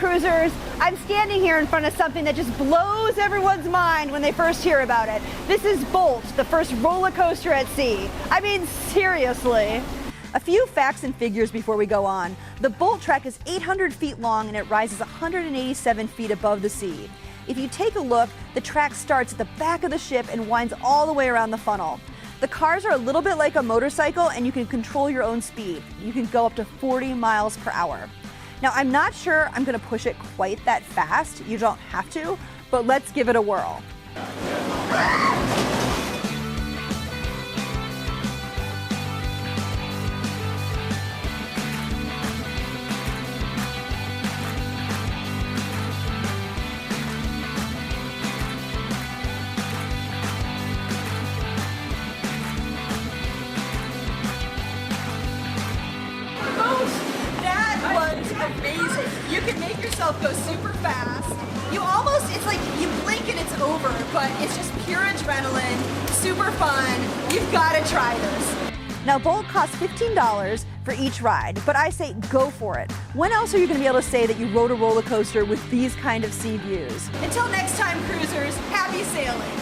cruisers. I'm standing here in front of something that just blows everyone's mind when they first hear about it. This is Bolt, the first roller coaster at sea. I mean, seriously. A few facts and figures before we go on. The Bolt track is 800 feet long and it rises 187 feet above the sea. If you take a look, the track starts at the back of the ship and winds all the way around the funnel. The cars are a little bit like a motorcycle and you can control your own speed. You can go up to 40 miles per hour. Now, I'm not sure I'm going to push it quite that fast. You don't have to, but let's give it a whirl. Amazing. You can make yourself go super fast. It's like you blink and it's over, but it's just pure adrenaline, super fun. You've got to try this. Now, Bolt costs $15 for each ride, but I say go for it. When else are you going to be able to say that you rode a roller coaster with these kind of sea views? Until next time, cruisers, happy sailing.